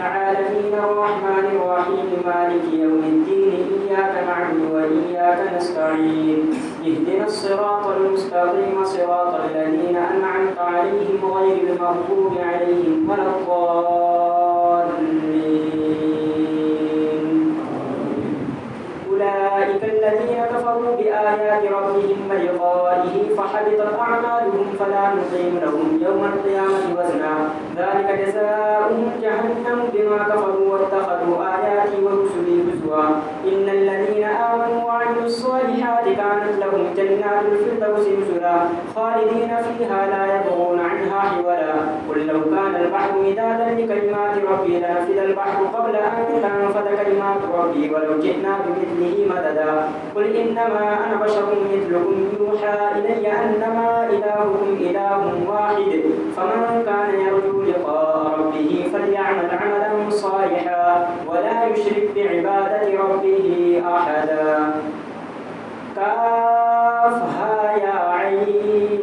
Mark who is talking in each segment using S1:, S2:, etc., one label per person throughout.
S1: العالمين الرحمن الرحيم مالك يوم الدين إياك نعبد وإياك نستعين اهدنا الصراط المستقيم صراط الذين أنعمت عليهم غير المغضوب عليهم ولا الضالين. أولئك الذين كفروا بآيات ربهم ولقائه فحبطت أعمالهم فلا نقيم لهم يوم القيامة وزنا ذلك جزاؤهم جهنم بما كفروا واتخذوا آياتي ورسلي هزوا إن الذين آمنوا وعملوا الصالحات كانت لهم جنات الفردوس نزلا خالدين فيها لا يبغون عنها حولا قل لو كان البحر مدادا لكلمات ربي لنفد البحر قبل أن تنفد كلمات ربي ولو جئنا بمثله مددا قل إنما أنا بشر مثلكم يوحى إلي أنما إلهكم إله واحد فمن كان يرجو لقاء ربه فليعمل عملا صالحا ولا يشرك بعبادة ربه أحدا. كافها يا عين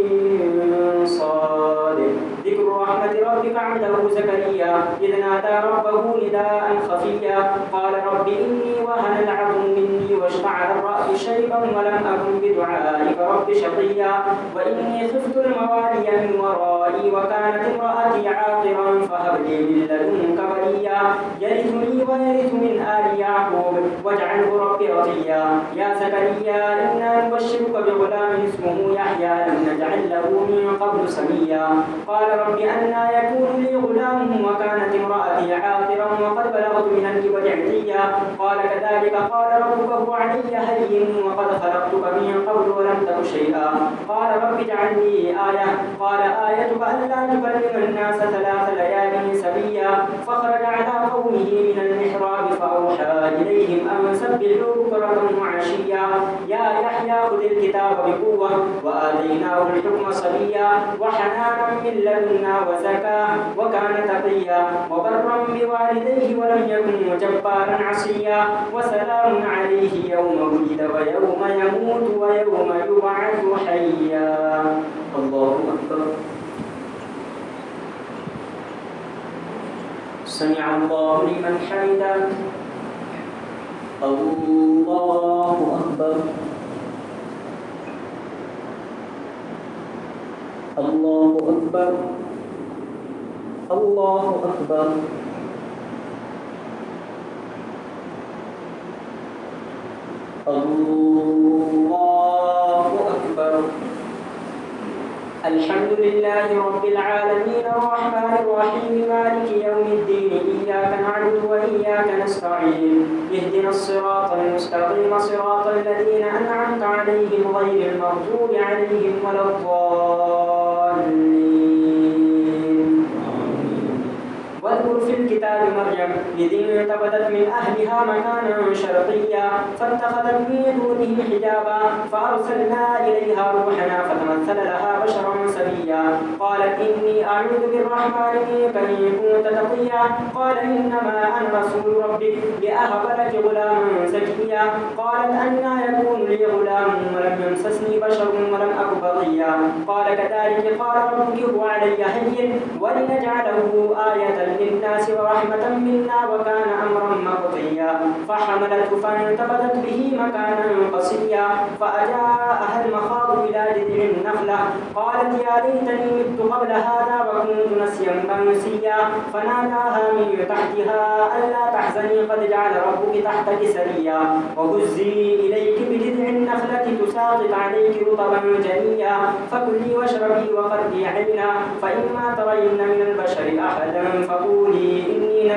S1: صاد ذكر رحمة ربك عبده زكريا إذ نادى ربه نداء خفيا قال رب إني وهن العظم مني واشتعل الرأس شيبا ولم أكن بدعائك رب شقيا وإني خفت الموالي من ورائي وكانت امرأتي عاقرا فهب لي من لدنك وليا يرثني ويرث من آل يعقوب واجعله رب رضيا يا زكريا إنا نبشرك بغلام اسمه يحيى لم نجعل له من قبل سميا قال رب أنى يكون لي غلام وكانت امرأتي عاقرا وقد بلغت من الكبر عتيا قال كذلك قال ربك هو علي هين وقد خلقتك من قبل ولم تك شيئا قال رب اجعل لي آية قال آيتك ألا تكلم الناس 3 ليال سبيا فخرج على قومه من المحراب فأوحى إليهم أن سبحوا بكرة وعشيا يا يحيى خذ الكتاب بقوة وآتيناه الحكم صبيا وحنانا من لدنا وزكاة وكان تقيا وبرا بوالديه ولم يكن جبارا عصيا وسلام عليه يوم ولد ويوم يموت ويوم يبعث حيا. الله أكبر. سمع الله لمن حمده. الله أكبر. الله أكبر. الله أكبر. الله أكبر. الحمد لله رب العالمين الرحمن الرحيم مالك يوم الدين إياك نعبد وإياك نستعين اهدنا الصراط المستقيم صراط الذين أنعمت عليهم غير المغضوب عليهم ولا الضالين. واذكر في الكتاب مريم إذ انتبذت من أهلها مكانا شرقيا فاتخذت من دونهم حجابا فأرسلنا إليها روحنا فتمثل لها بشرا سويا قالت إني أعوذ بالرحمن منك إن كنت تقيا قال إنما أنا رسول ربك لأهب لك غلاما زكيا قالت أنى يكون لي غلام ولم يمسسني بشر ولم أك بغيا قال كذلك قال ربك هو علي هين ولنجعله آية للناس ورحمة منا وكان أمرا مقضيا فحملته فانتبذت به مكانا قصيا فأجاءها المخاض إلى جذع النخلة قالت يا ليتني مت قبل هذا وكنت نسيا منسيا فناداها من تحتها ألا تحزني قد جعل ربك تحتك سريا وهزي إليك بجذع النخلة تساقط عليك رطبا جنيا فكلي واشربي وقري عينا فإما ترين من البشر أحدا فقولي إني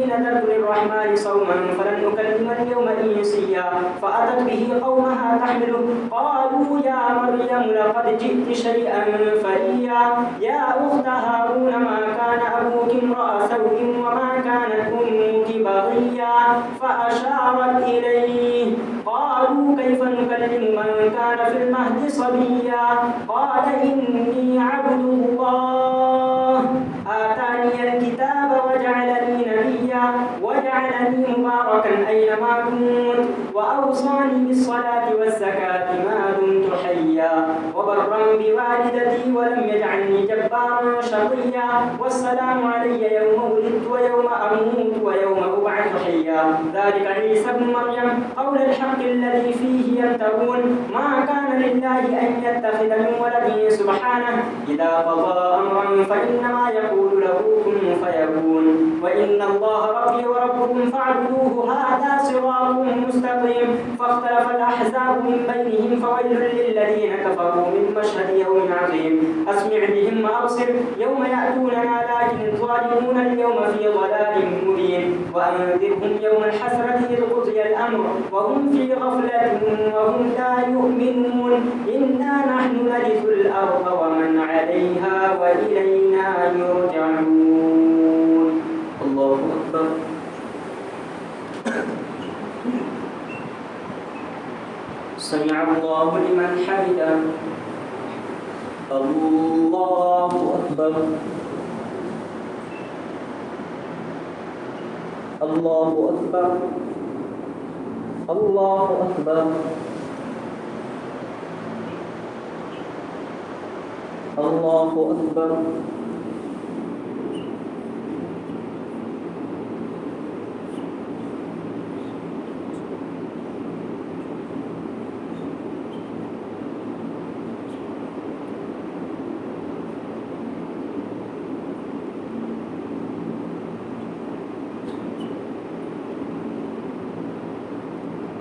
S1: نذرت للرحمن صوما فلن أكلم اليوم إنسيا فأتت به قومها تحمله قالوا يا مريم لقد جئت شيئا فريا يا أخت هارون ما كان أبوك امرأ سوء وما كانت أمك بغيا فأشارت إليه قالوا كيف نكلم من كان في المهد صبيا قال إني عبد الله آتاني الكتاب وجعلني نبيا وجعلني مباركا أينما كنت وأوصاني بالصلاة والزكاة ما دمت حيا وبرا بوالدتي ولم يجعلني جبارا شقيا والسلام علي يوم ولدت ويوم أموت ويوم أبعث حيا ذلك عيسى ابن مريم قول الحق الذي فيه يمترون ما كان لله أن يتخذ من ولد سبحانه إذا قضى أمرا فإنما يقول له كن فيكون وإن الله ربي وربكم فاعبدوه هذا صراط مستقيم فاختلف الأحزاب من بينهم فويل للذين كفروا من مشهد يوم عظيم أسمع بهم وأبصر يوم يأتوننا لكن الظالمون اليوم في ضلال مبين وأنذرهم يوم الحسرة إذ قضي الأمر وهم في غفلة وهم لا يؤمنون إنا نحن نرث الأرض ومن عليها وإلينا يرجعون. الله أكبر. سمع الله لمن حمده. الله أكبر. الله أكبر. الله أكبر. الله أكبر.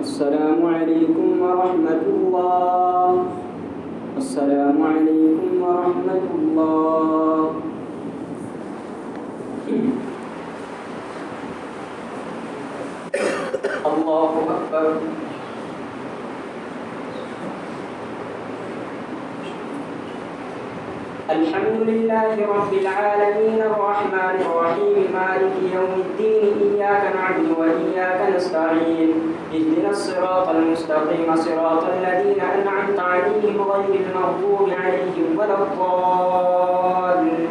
S1: السلام عليكم ورحمة الله. السلام عليكم ورحمة الله. الله أكبر. الحمد لله رب العالمين الرحمن الرحيم مالك يوم الدين إياك نعبد وإياك نستعين اهدنا الصراط المستقيم صراط الذين أنعمت عليهم غير المغضوب عليهم ولا الضالين.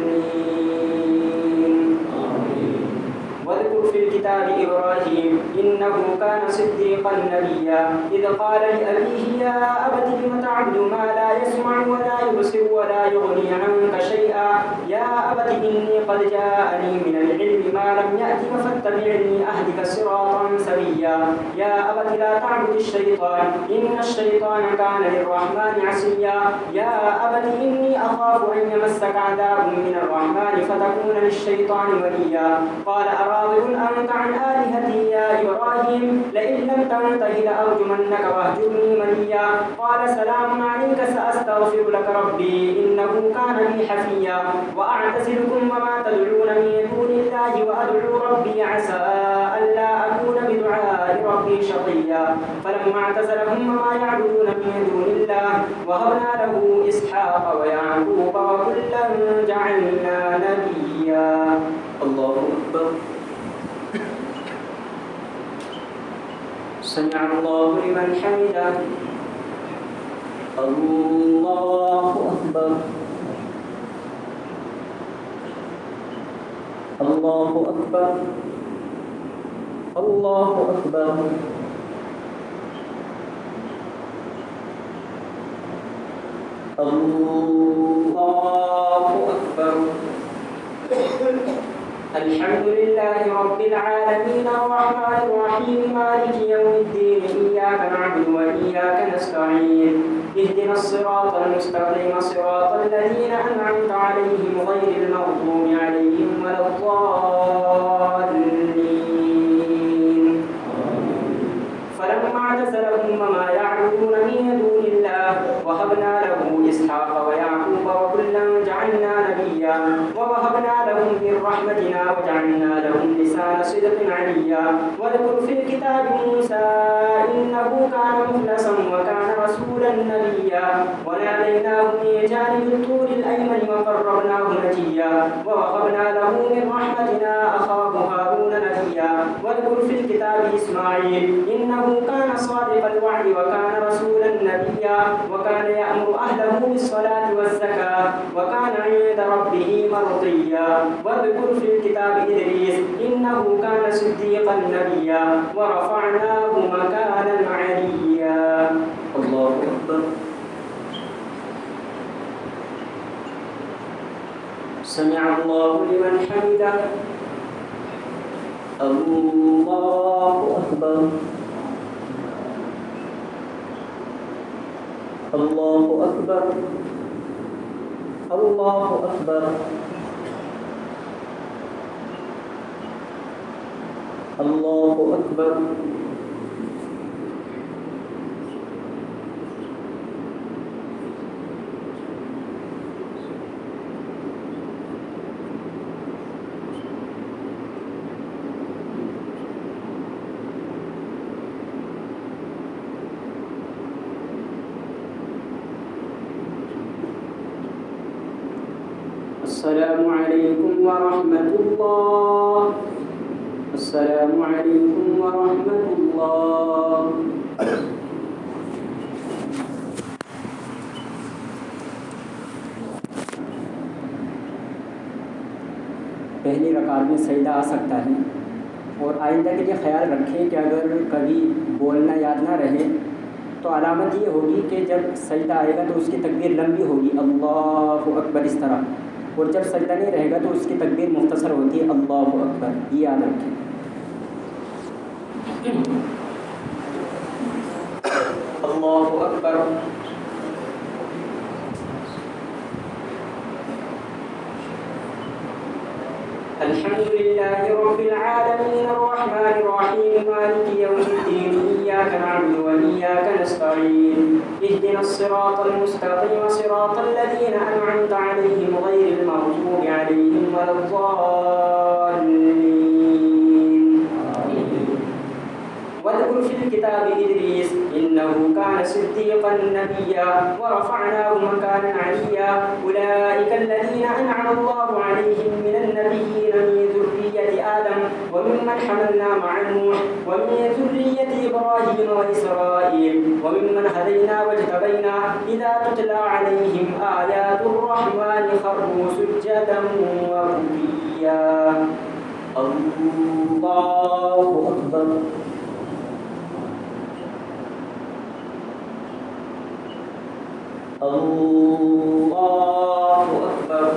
S1: واذكر في الكتاب إبراهيم إنه كان صديقا نبيا إذ قال لأبيه يا أبت لم تعبد ما لا يسمع ولا يبصر ولا يغني عنك شيئا يا أبت إني قد جاءني من العلم ما لم يأتك فاتبعني أهدك صراطا سويا يا أبت لا تعبد الشيطان إن الشيطان كان للرحمن عصيا يا أبت إني أخاف أن يمسك عذاب من الرحمن فتكون للشيطان وليا قال أراغب أنت عن آلهتي يا إبراهيم لئن لم تنته لأرجمنك واهجرني مليا قال سلام عليك سأستغفر لك ربي إنه كان بي حفيا وأعتزلكم وما تدعون من دون الله وأدعو ربي عسى ألا أكون بدعاء ربي شقيا فلما اعتزلهم وما يعبدون من دون الله وهبنا له إسحاق ويعقوب وكلا جعلنا نبيا. الله أكبر. سمع الله لمن حمده. الله أكبر. الله أكبر. الله أكبر. الله أكبر. الحمد لله رب العالمين الرحمن الرحيم مالك يوم الدين إياك نعبد وإياك نستعين اهدنا الصراط المستقيم صراط الذين أنعمت عليهم غير المغضوب عليهم ولا الضالين. فلما اعتزلهم وما يعبدون من دون الله وهبنا له إسحاق ويعقوب وكلا جعلنا نبيا ووهبنا لهم من رحمتنا وجعلنا لهم لسان صدق عليا واذكر في الكتاب موسى إنه كان مخلصا وكان رسولا نبيا وناديناه من جانب الطور الأيمن وقربناه نجيا ووهبنا له من رحمتنا أخاه هارون نبيا واذكر في الكتاب إسماعيل إنه كان صادق الوعد وكان رسولا نبيا وكان يأمر أهله بالصلاة والزكاة وكان عند ربه مرضيا واذكر في الكتاب إدريس إنه كان صديقا نبيا ورفعناه مكانا عليا. الله أكبر. سمع الله لمن حمده. الله أكبر. الله أكبر. الله أكبر. الله أكبر. السلام عليكم ورحمة الله. السلام عليكم ورحمة الله. पहली रकात में सजदा आ सकता है और आइंदा के लिए ख्याल रखें कि अगर कभी बोलना याद ना रहे तो अलामत ये होगी कि जब सजदा आएगा तो उसकी तकबीर लंबी होगी, अल्लाहु अकबर इस तरह, और जब सजदा नहीं रहेगा तो उसकी तकबीर मुख्तसर होती है, अल्लाहु अकबर। ये याद रखें। अल्लाहु अकबर। अल्हम्दुलिल्लाहि रब्बिल आलमीन अर्रहमानिर रहीम मालिकि यौमिद्दीन इय्याक नअबुदु व इय्याक नस्तईन इहदिनस सिरातल मुस्तक़ीम सिरातल लज़ीना अन'अमता अलैहिम गैरिल मग़ज़ूबि अलैहिम वलद्दाल्लीन। वाज़कुर फ़िल किताबि इदरीस इन्नहु कान सिद्दीक़न नबिय्या व रफ़अनाहु मकानन अलिय्या। उलाइका अल्लज़ीना अन'अमा अल्लाहु अलैहिम मिनन नबिय्यीन min ذurriyyati Adam wa mimman hamalna ma'a Nuh wa min ذurriyyati Ibrahim wa Isra'il wa mimman hadayna wajtabaina idha tutla alayhim ayatur rahmani kharru sujjadan wa bukiya. Allahu akbar. Allahu akbar.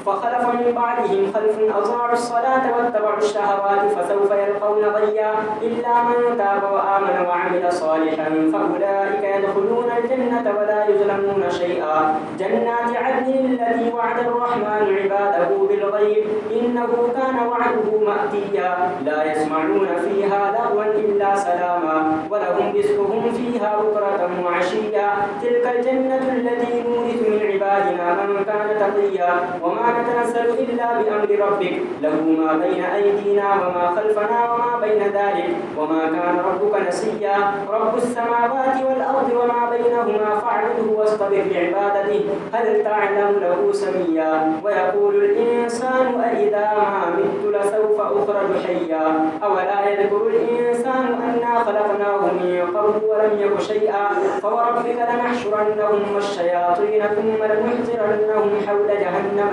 S1: فخلف من بعدهم خلف أضاعوا الصلاة واتبعوا الشهوات فسوف يلقون غيا إلا من تاب وآمن وعمل صالحا فأولئك يدخلون الجنة ولا يظلمون شيئا. جنات عدن التي وعد الرحمن عباده بالغيب إنه كان وعده مأتيا. لا يسمعون فيها لغوا إلا سلاما ولهم رزقهم فيها بكرة وعشيا. تلك الجنة التي نورث من عبادنا من كان تقيا. وما نتنزل إلا بأمر ربك له ما بين أيدينا وما خلفنا وما بين ذلك وما كان ربك نسيا. رب السماوات والأرض وما بينهما فاعبده واصطبر لعبادته هل تعلم له سميا. ويقول الإنسان أإذا ما مت لسوف أخرج حيا. أولا يذكر الإنسان أنا خلقناه من قبل ولم يك شيئا. فوربك لنحشرنهم والشياطين ثم لنحضرنهم حول جهنم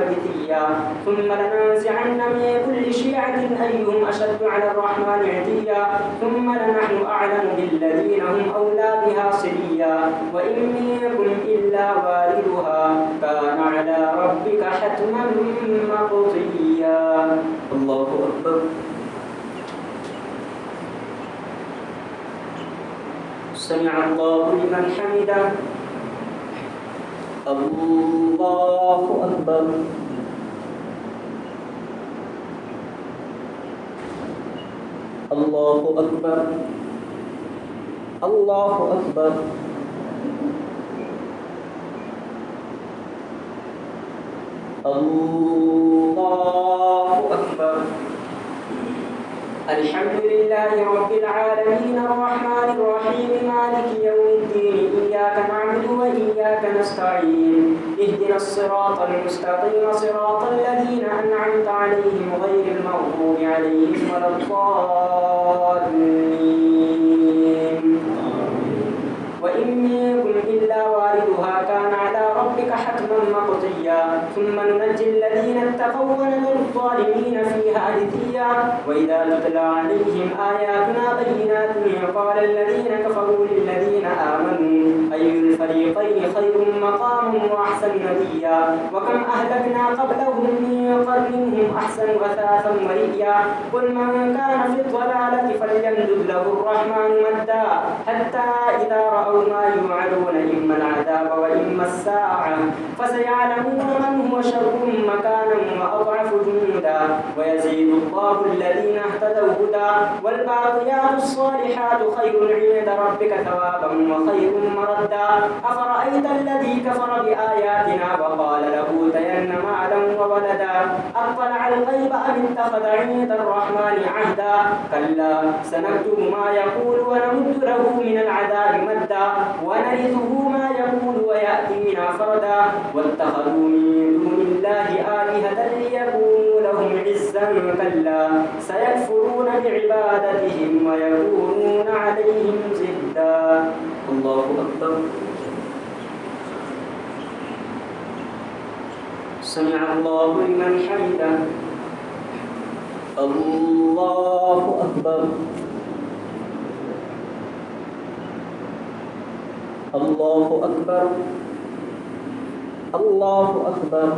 S1: ثم لننزعن من كل شيعة أيهم أشد على الرحمن عتيا. ثم لنحن أعلم بالذين هم أولى بها صليا. وإن منكم إلا واردها كان على ربك حتما مقضيا. الله أكبر. سمع الله لمن حمده. الله أكبر. الله أكبر. الله أكبر. الله أكبر. الحمد لله رب العالمين الرحمن الرحيم مالك يوم الدين إياك نعبد وإياك نستعين اهدنا الصراط المستقيم صراط الذين أنعمت عليهم غير المغضوب عليهم ولا الضالين. وإن منكم إلا واردها كان على ربك حتما مقضيا. ثم ننجي الذين اتقوا ونذر الظالمين فيها جثيا. وإذا تتلى عليهم آياتنا بينات قال الذين كفروا للذين آمنوا أي الفريقين خير مقاما وأحسن نديا. وكم أهلكنا قبلهم من قرن هم أحسن أثاثا ورئيا قل من كان في الضلالة فليمدد له الرحمن مدا حتى إذا رأوا ما يوعدون إما العذاب وإما الساعة فسيعلمون من هو شر مكانا وأضعف جندا ويزيد الله الذين اهتدوا هدى والباقيات الصالحات خير عند ربك ثوابا وخير مردا أفرأيت الذي كفر بآياتنا وقال لأوتين مالا وولدا أطلع الغيب أم اتخذ عند الرحمن عهدا كلا سنكتب ما يقول ونمد له من العذاب مدا ونرثه ما يقول ويأتينا فردا واتخذوا من دون الله آلهة ليكونوا لهم عزا كلا سيكفرون بعبادتهم ويكونون عليهم ضدا الله أكبر سمع الله لمن حمده الله أكبر الله أكبر الله أكبر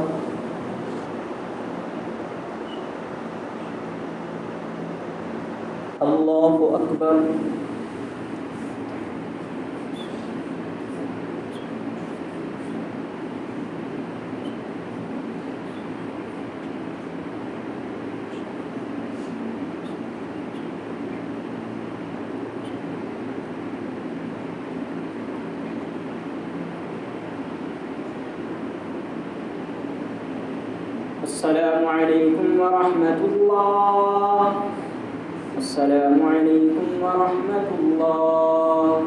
S1: الله أكبر السلام عليكم ورحمة الله السلام عليكم ورحمة الله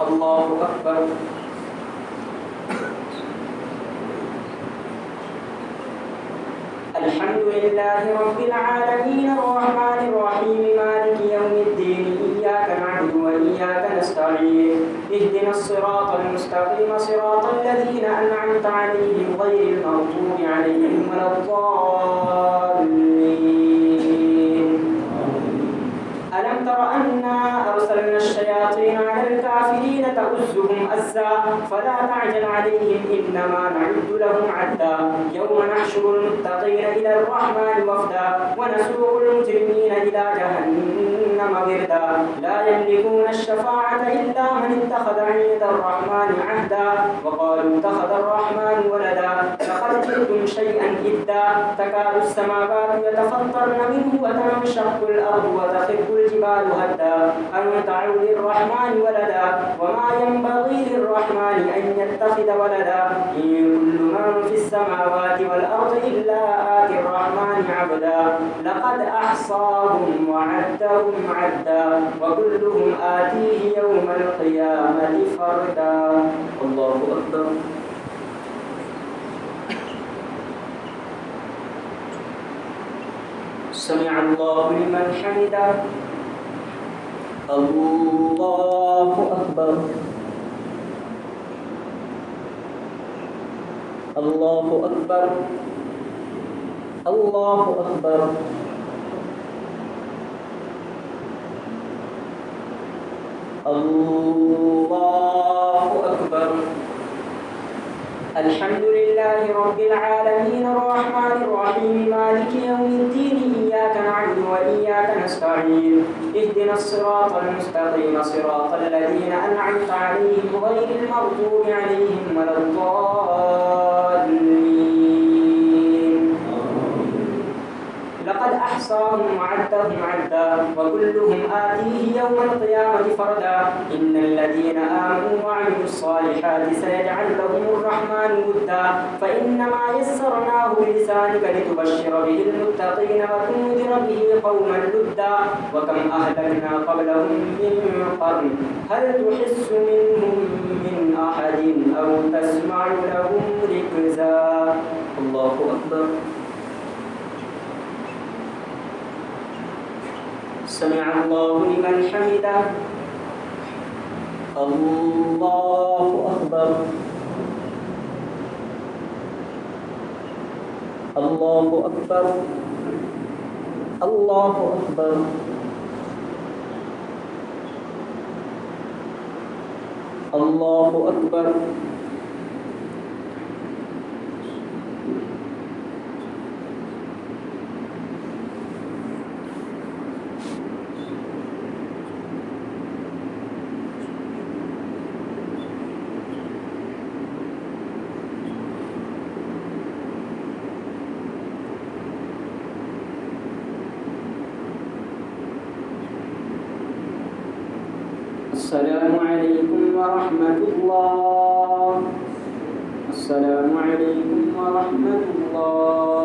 S1: الله أكبر الحمد لله رب العالمين الرحمن الرحيم مالك يوم الدين إياك نعبد وإياك نستعين اهدنا الصراط المستقيم صراط الذين أنعمت عليهم غير المغضوب عليهم ولا الضالين ألم تر أنا أرسلنا الشياطين على الكافرين تؤزهم أزا فلا تعجل عليهم إنما نعد لهم عدا يوم نحشر المتقين إلى الرحمن وفدا ونسوق المجرمين إلى جهنم وردا لا يملكون الشفاعة إلا من اتخذ عند الرحمن عهدا وقالوا اتخذ الرحمن ولدا لقد جئتم شيئا إدا تكاد السماوات يتفطرن منه وتنشق الأرض وتخر الجبال هدا أن دعوا للرحمن ولدا وما ينبغي للرحمن أن يتخذ ولدا إن كل من في السماوات والأرض إلا آتي الرحمن عبدا لقد أحصاهم وعدهم عدا وكلهم آتيه يوم القيامة فردا الله أكبر سمع الله لمن حمده الله أكبر الله أكبر الله أكبر الله أكبر الحمد لله رب العالمين الرحمن الرحيم مالك يوم الدين إياك نعبد وإياك نستعين اهدنا الصراط المستقيم صراط الذين أنعمت عليهم غير المغضوب عليهم ولا الضالين لقد أحصاهم وعدهم عدا وكلهم آتيه يوم القيامة فردا إن الذين آمنوا وعملوا الصالحات سيجعل لهم الرحمن ودا فإنما يسرناه بلسانك لتبشر به المتقين وتنذر به قوما لدا وكم أهلكنا قبلهم من قرن هل تحس منهم من أحد أو تسمع لهم ركزا الله أكبر سمع الله لمن حمده الله أكبر الله أكبر الله أكبر الله أكبر. السلام عليكم ورحمة الله. السلام عليكم ورحمة الله.